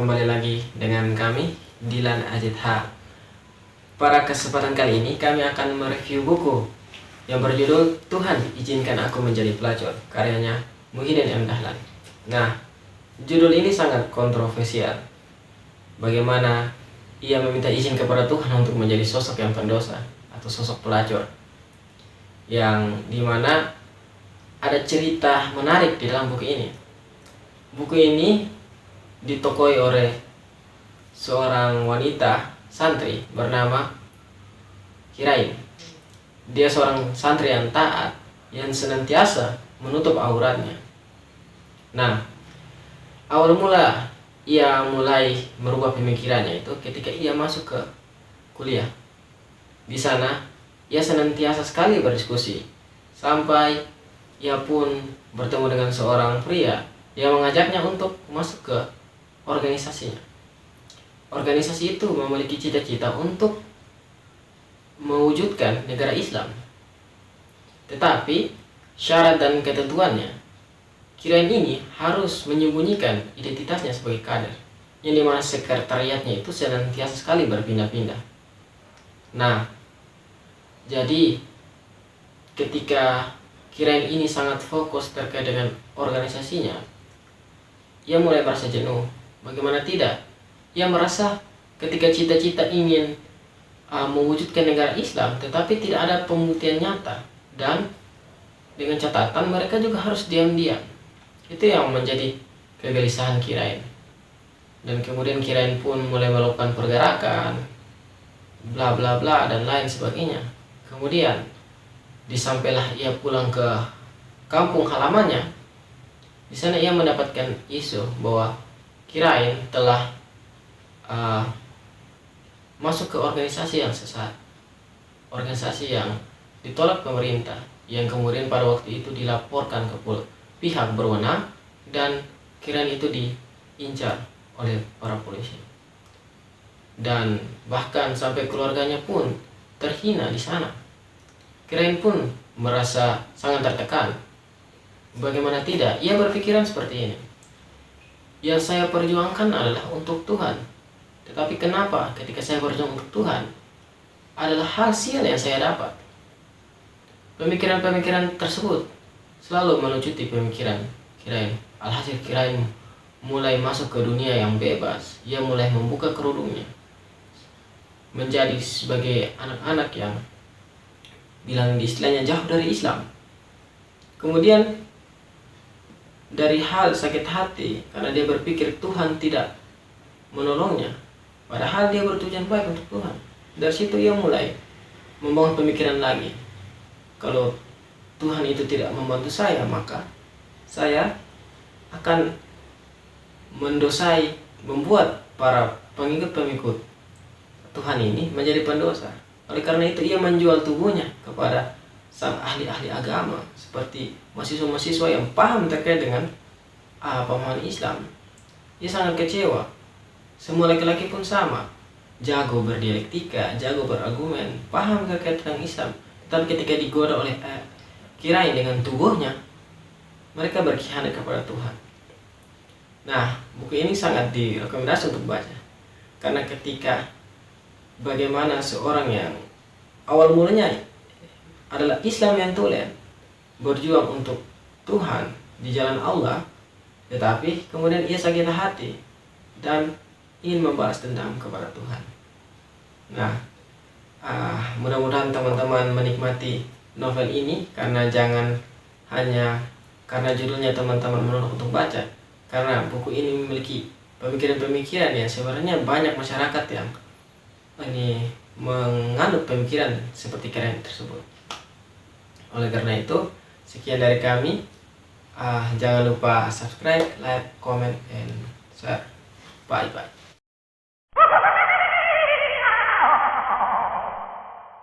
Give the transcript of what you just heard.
kembali lagi dengan kami, Dilan Azitha. Pada kesempatan kali ini kami akan mereview buku yang berjudul Tuhan Izinkan Aku Menjadi Pelacur, karyanya Muhyiddin M. Dahlan. Nah, judul ini sangat kontroversial. Bagaimana ia meminta izin kepada Tuhan untuk menjadi sosok yang pendosa atau sosok pelacur, yang dimana ada cerita menarik di dalam buku ini. Buku ini ditokoi oleh seorang wanita santri bernama Kirain. Dia seorang santri yang taat, yang senantiasa menutup auratnya. Nah, awal mula ia mulai merubah pemikirannya itu ketika ia masuk ke kuliah. Di sana ia senantiasa sekali berdiskusi, sampai ia pun bertemu dengan seorang pria yang mengajaknya untuk masuk ke organisasinya. Organisasi itu memiliki cita-cita untuk mewujudkan negara Islam. Tetapi syarat dan ketentuannya, Kirain ini harus menyembunyikan identitasnya sebagai kader, yang dimana sekretariatnya itu senantiasa sekali berpindah-pindah. Nah, jadi ketika Kirain ini sangat fokus terkait dengan organisasinya, ia mulai merasa jenuh. Bagaimana tidak? Ia merasa ketika cita-cita ingin mewujudkan negara Islam, tetapi tidak ada pembuktian nyata, dan dengan catatan mereka juga harus diam-diam. Itu yang menjadi kegelisahan Kirain. Dan kemudian Kirain pun mulai melakukan pergerakan, bla bla bla dan lain sebagainya. Kemudian disampailah ia pulang ke kampung halamannya. Di sana ia mendapatkan isu bahwa Kirain telah masuk ke organisasi yang sesat, organisasi yang ditolak pemerintah, yang kemudian pada waktu itu dilaporkan ke pihak berwenang, dan Kirain itu diincar oleh para polisi, dan bahkan sampai keluarganya pun terhina di sana. Kirain pun merasa sangat tertekan. Bagaimana tidak? Ia berpikiran seperti ini. Yang saya perjuangkan adalah untuk Tuhan. Tetapi kenapa ketika saya berjuang untuk Tuhan adalah hasil yang saya dapat? Pemikiran-pemikiran tersebut selalu melucuti pemikiran Kirain. Alhasil Kirain mulai masuk ke dunia yang bebas. Ia mulai membuka kerudungnya, menjadi sebagai anak-anak yang bilang di istilahnya jauh dari Islam. Kemudian dari hal sakit hati karena dia berpikir Tuhan tidak menolongnya, padahal dia bertujuan baik untuk Tuhan. Dari situ ia mulai membangun pemikiran lagi, kalau Tuhan itu tidak membantu saya, maka saya akan mendosai, membuat para pengikut-pengikut Tuhan ini menjadi pendosa. Oleh karena itu ia menjual tubuhnya kepada sang ahli-ahli agama, seperti mahasiswa-mahasiswa yang paham terkait dengan pemahaman Islam. Ia sangat kecewa. Semua laki-laki pun sama, jago berdialektika, jago berargumen, paham terkait dengan Islam. Tetapi ketika digoda oleh Kirain dengan tubuhnya, mereka berkhianat kepada Tuhan. Nah, buku ini sangat direkomendasi untuk baca, karena ketika bagaimana seorang yang awal mulanya adalah Islam yang tulen, berjuang untuk Tuhan di jalan Allah, tetapi kemudian ia sakit hati dan ingin membalas dendam kepada Tuhan. Nah, mudah-mudahan teman-teman menikmati novel ini, karena jangan hanya karena judulnya teman-teman menolak untuk baca, karena buku ini memiliki pemikiran-pemikiran yang sebenarnya banyak masyarakat yang ini menganut pemikiran seperti Kirain tersebut. Oleh karena itu, sekian dari kami. Jangan lupa subscribe, like, comment, and share. Bye bye.